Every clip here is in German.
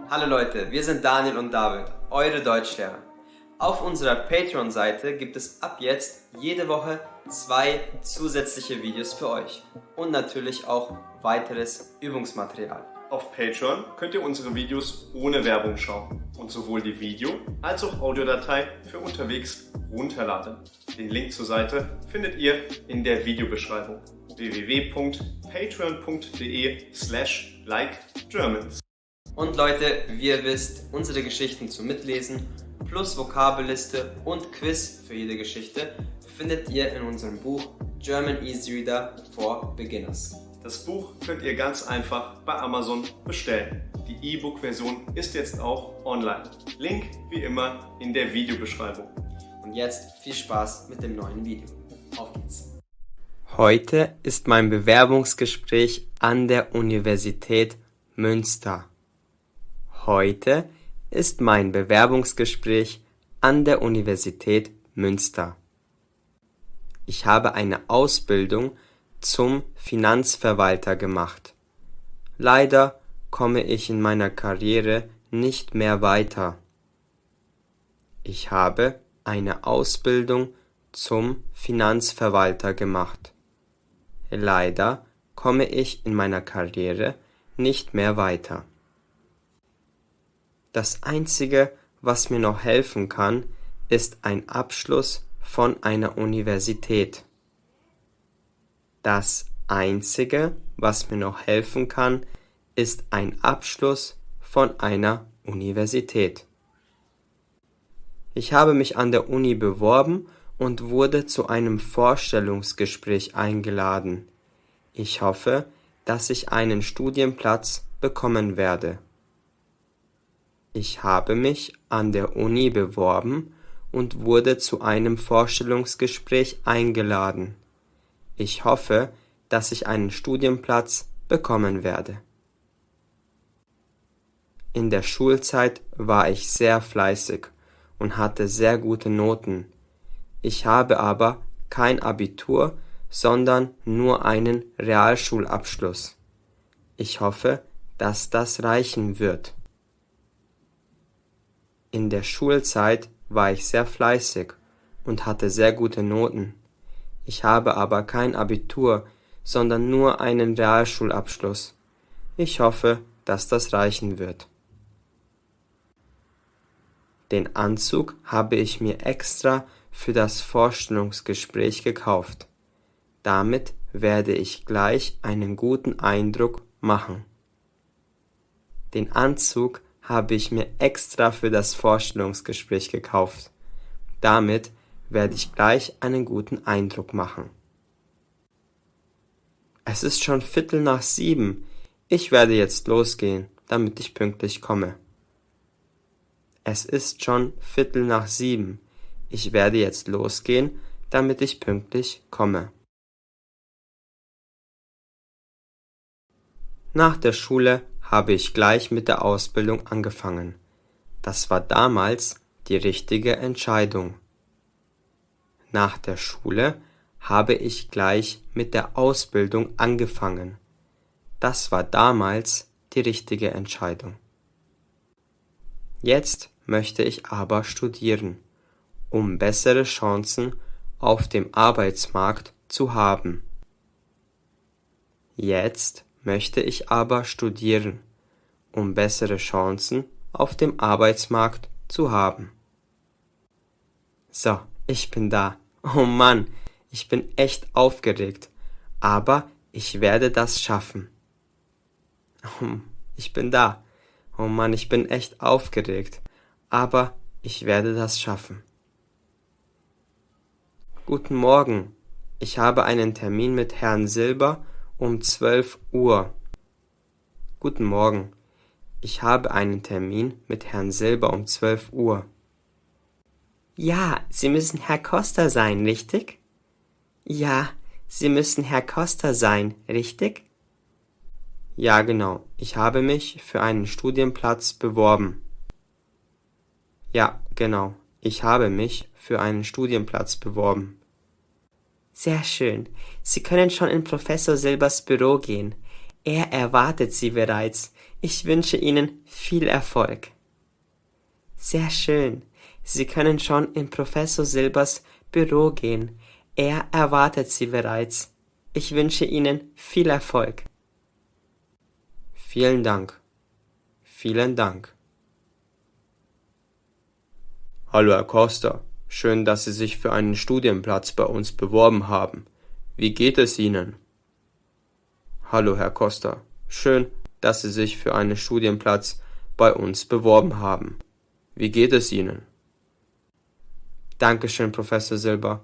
Hallo Leute, wir sind Daniel und David, eure Deutschlehrer. Auf unserer Patreon-Seite gibt es ab jetzt jede Woche 2 zusätzliche Videos für euch und natürlich auch weiteres Übungsmaterial. Auf Patreon könnt ihr unsere Videos ohne Werbung schauen und sowohl die Video- als auch Audiodatei für unterwegs runterladen. Den Link zur Seite findet ihr in der Videobeschreibung www.patreon.de/likegermans. Und Leute, wie ihr wisst, unsere Geschichten zum Mitlesen plus Vokabelliste und Quiz für jede Geschichte findet ihr in unserem Buch German Easy Reader for Beginners. Das Buch könnt ihr ganz einfach bei Amazon bestellen. Die E-Book-Version ist jetzt auch online. Link wie immer in der Videobeschreibung. Und jetzt viel Spaß mit dem neuen Video. Auf geht's! Heute ist mein Bewerbungsgespräch an der Universität Münster. Heute ist mein Bewerbungsgespräch an der Universität Münster. Ich habe eine Ausbildung zum Finanzverwalter gemacht. Leider komme ich in meiner Karriere nicht mehr weiter. Ich habe eine Ausbildung zum Finanzverwalter gemacht. Leider komme ich in meiner Karriere nicht mehr weiter. Das Einzige, was mir noch helfen kann, ist ein Abschluss von einer Universität. Das Einzige, was mir noch helfen kann, ist ein Abschluss von einer Universität. Ich habe mich an der Uni beworben und wurde zu einem Vorstellungsgespräch eingeladen. Ich hoffe, dass ich einen Studienplatz bekommen werde. Ich habe mich an der Uni beworben und wurde zu einem Vorstellungsgespräch eingeladen. Ich hoffe, dass ich einen Studienplatz bekommen werde. In der Schulzeit war ich sehr fleißig und hatte sehr gute Noten. Ich habe aber kein Abitur, sondern nur einen Realschulabschluss. Ich hoffe, dass das reichen wird. In der Schulzeit war ich sehr fleißig und hatte sehr gute Noten. Ich habe aber kein Abitur, sondern nur einen Realschulabschluss. Ich hoffe, dass das reichen wird. Den Anzug habe ich mir extra für das Vorstellungsgespräch gekauft. Damit werde ich gleich einen guten Eindruck machen. Den Anzug habe ich mir extra für das Vorstellungsgespräch gekauft. Damit werde ich gleich einen guten Eindruck machen. Es ist schon 6:15. Ich werde jetzt losgehen, damit ich pünktlich komme. Es ist schon 6:15. Ich werde jetzt losgehen, damit ich pünktlich komme. Nach der Schule habe ich gleich mit der Ausbildung angefangen. Das war damals die richtige Entscheidung. Nach der Schule habe ich gleich mit der Ausbildung angefangen. Das war damals die richtige Entscheidung. Jetzt möchte ich aber studieren, um bessere Chancen auf dem Arbeitsmarkt zu haben. Jetzt möchte ich aber studieren, um bessere Chancen auf dem Arbeitsmarkt zu haben. So, ich bin da. Oh Mann, ich bin echt aufgeregt, aber ich werde das schaffen. Ich bin da. Oh Mann, ich bin echt aufgeregt, aber ich werde das schaffen. Guten Morgen, ich habe einen Termin mit Herrn Silber um 12 Uhr. Guten Morgen, ich habe einen Termin mit Herrn Silber um 12 Uhr. Ja, Sie müssen Herr Costa sein, richtig? Ja, Sie müssen Herr Costa sein, richtig? Ja, genau, ich habe mich für einen Studienplatz beworben. Ja, genau, ich habe mich für einen Studienplatz beworben. Sehr schön. Sie können schon in Professor Silbers Büro gehen. Er erwartet Sie bereits. Ich wünsche Ihnen viel Erfolg. Sehr schön. Sie können schon in Professor Silbers Büro gehen. Er erwartet Sie bereits. Ich wünsche Ihnen viel Erfolg. Vielen Dank. Vielen Dank. Hallo Herr Costa, schön, dass Sie sich für einen Studienplatz bei uns beworben haben. Wie geht es Ihnen? Hallo Herr Costa, schön, dass Sie sich für einen Studienplatz bei uns beworben haben. Wie geht es Ihnen? Dankeschön, Professor Silber.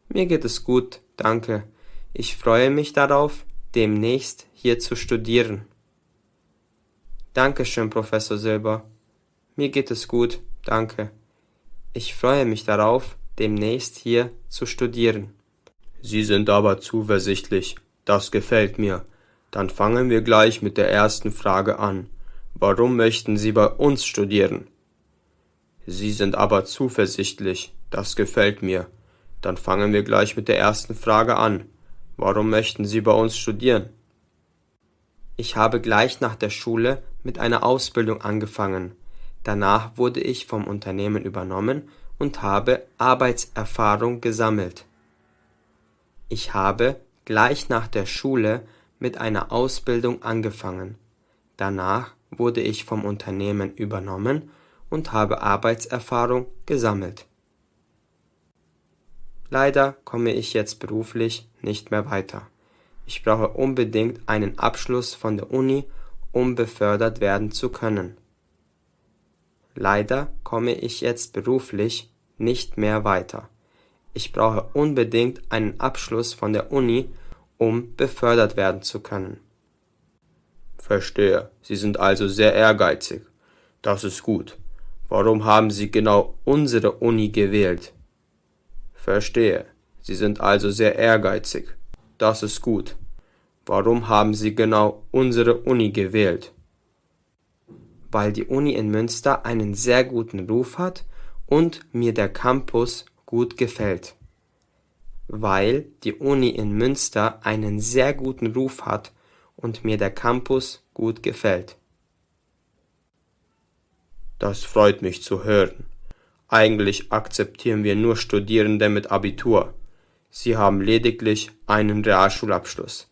Mir geht es gut, danke. Ich freue mich darauf, demnächst hier zu studieren. Dankeschön, Professor Silber. Mir geht es gut, danke. Ich freue mich darauf, demnächst hier zu studieren. Sie sind aber zuversichtlich. Das gefällt mir. Dann fangen wir gleich mit der ersten Frage an. Warum möchten Sie bei uns studieren? Sie sind aber zuversichtlich. Das gefällt mir. Dann fangen wir gleich mit der ersten Frage an. Warum möchten Sie bei uns studieren? Ich habe gleich nach der Schule mit einer Ausbildung angefangen. Danach wurde ich vom Unternehmen übernommen und habe Arbeitserfahrung gesammelt. Ich habe gleich nach der Schule mit einer Ausbildung angefangen. Danach wurde ich vom Unternehmen übernommen und habe Arbeitserfahrung gesammelt. Leider komme ich jetzt beruflich nicht mehr weiter. Ich brauche unbedingt einen Abschluss von der Uni, um befördert werden zu können. Leider komme ich jetzt beruflich nicht mehr weiter. Ich brauche unbedingt einen Abschluss von der Uni, um befördert werden zu können. Verstehe. Sie sind also sehr ehrgeizig. Das ist gut. Warum haben Sie genau unsere Uni gewählt? Verstehe. Sie sind also sehr ehrgeizig. Das ist gut. Warum haben Sie genau unsere Uni gewählt? Weil die Uni in Münster einen sehr guten Ruf hat und mir der Campus gut gefällt. Weil die Uni in Münster einen sehr guten Ruf hat und mir der Campus gut gefällt. Das freut mich zu hören. Eigentlich akzeptieren wir nur Studierende mit Abitur. Sie haben lediglich einen Realschulabschluss.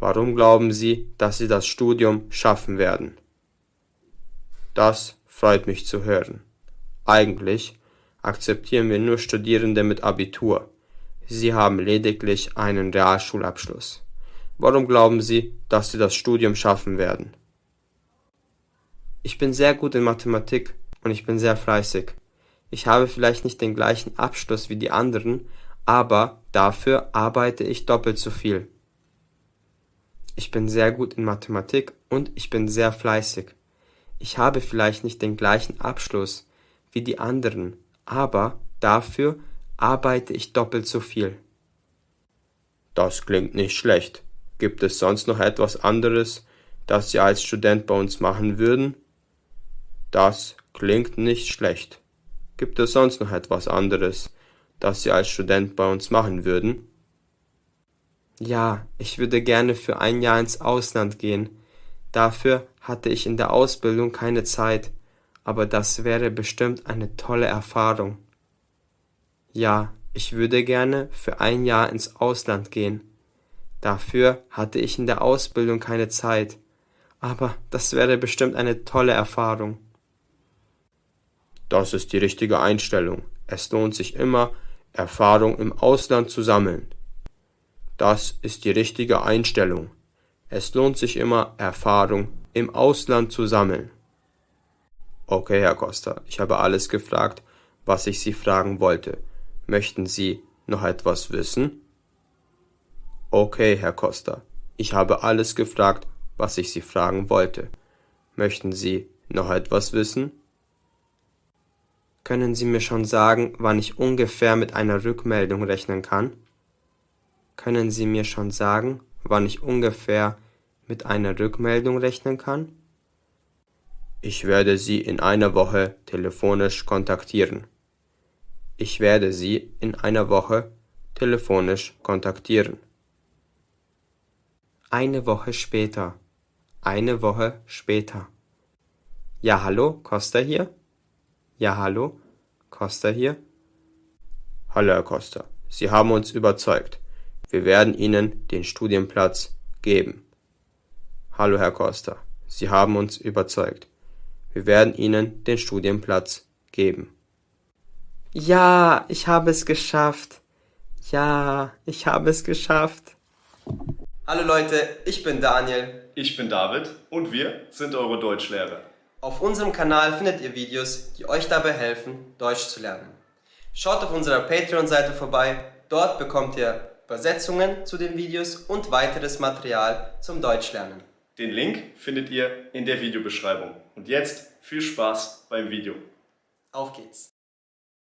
Warum glauben Sie, dass Sie das Studium schaffen werden? Das freut mich zu hören. Eigentlich akzeptieren wir nur Studierende mit Abitur. Sie haben lediglich einen Realschulabschluss. Warum glauben Sie, dass Sie das Studium schaffen werden? Ich bin sehr gut in Mathematik und ich bin sehr fleißig. Ich habe vielleicht nicht den gleichen Abschluss wie die anderen, aber dafür arbeite ich doppelt so viel. Ich bin sehr gut in Mathematik und ich bin sehr fleißig. Ich habe vielleicht nicht den gleichen Abschluss wie die anderen, aber dafür arbeite ich doppelt so viel. Das klingt nicht schlecht. Gibt es sonst noch etwas anderes, das Sie als Student bei uns machen würden? Das klingt nicht schlecht. Gibt es sonst noch etwas anderes, das Sie als Student bei uns machen würden? Ja, ich würde gerne für ein Jahr ins Ausland gehen. Dafür hatte ich in der Ausbildung keine Zeit, aber das wäre bestimmt eine tolle Erfahrung. Ja, ich würde gerne für ein Jahr ins Ausland gehen. Dafür hatte ich in der Ausbildung keine Zeit, aber das wäre bestimmt eine tolle Erfahrung. Das ist die richtige Einstellung. Es lohnt sich immer, Erfahrung im Ausland zu sammeln. Das ist die richtige Einstellung. Es lohnt sich immer, Erfahrung im Ausland zu sammeln. Okay, Herr Costa, ich habe alles gefragt, was ich Sie fragen wollte. Möchten Sie noch etwas wissen? Okay, Herr Costa, ich habe alles gefragt, was ich Sie fragen wollte. Möchten Sie noch etwas wissen? Können Sie mir schon sagen, wann ich ungefähr mit einer Rückmeldung rechnen kann? Können Sie mir schon sagen, wann ich ungefähr mit einer Rückmeldung rechnen kann? Ich werde Sie in einer Woche telefonisch kontaktieren. Ich werde Sie in einer Woche telefonisch kontaktieren. Eine Woche später. eine Woche später. Ja, hallo, Costa hier? Ja, hallo, Costa hier? Hallo, Herr Costa, Sie haben uns überzeugt. Wir werden Ihnen den Studienplatz geben. Hallo, Herr Costa, Sie haben uns überzeugt. Wir werden Ihnen den Studienplatz geben. Ja, ich habe es geschafft. Ja, ich habe es geschafft. Hallo Leute, ich bin Daniel. Ich bin David und wir sind eure Deutschlehrer. Auf unserem Kanal findet ihr Videos, die euch dabei helfen, Deutsch zu lernen. Schaut auf unserer Patreon-Seite vorbei, dort bekommt ihr Übersetzungen zu den Videos und weiteres Material zum Deutschlernen. Den Link findet ihr in der Videobeschreibung. Und jetzt viel Spaß beim Video. Auf geht's!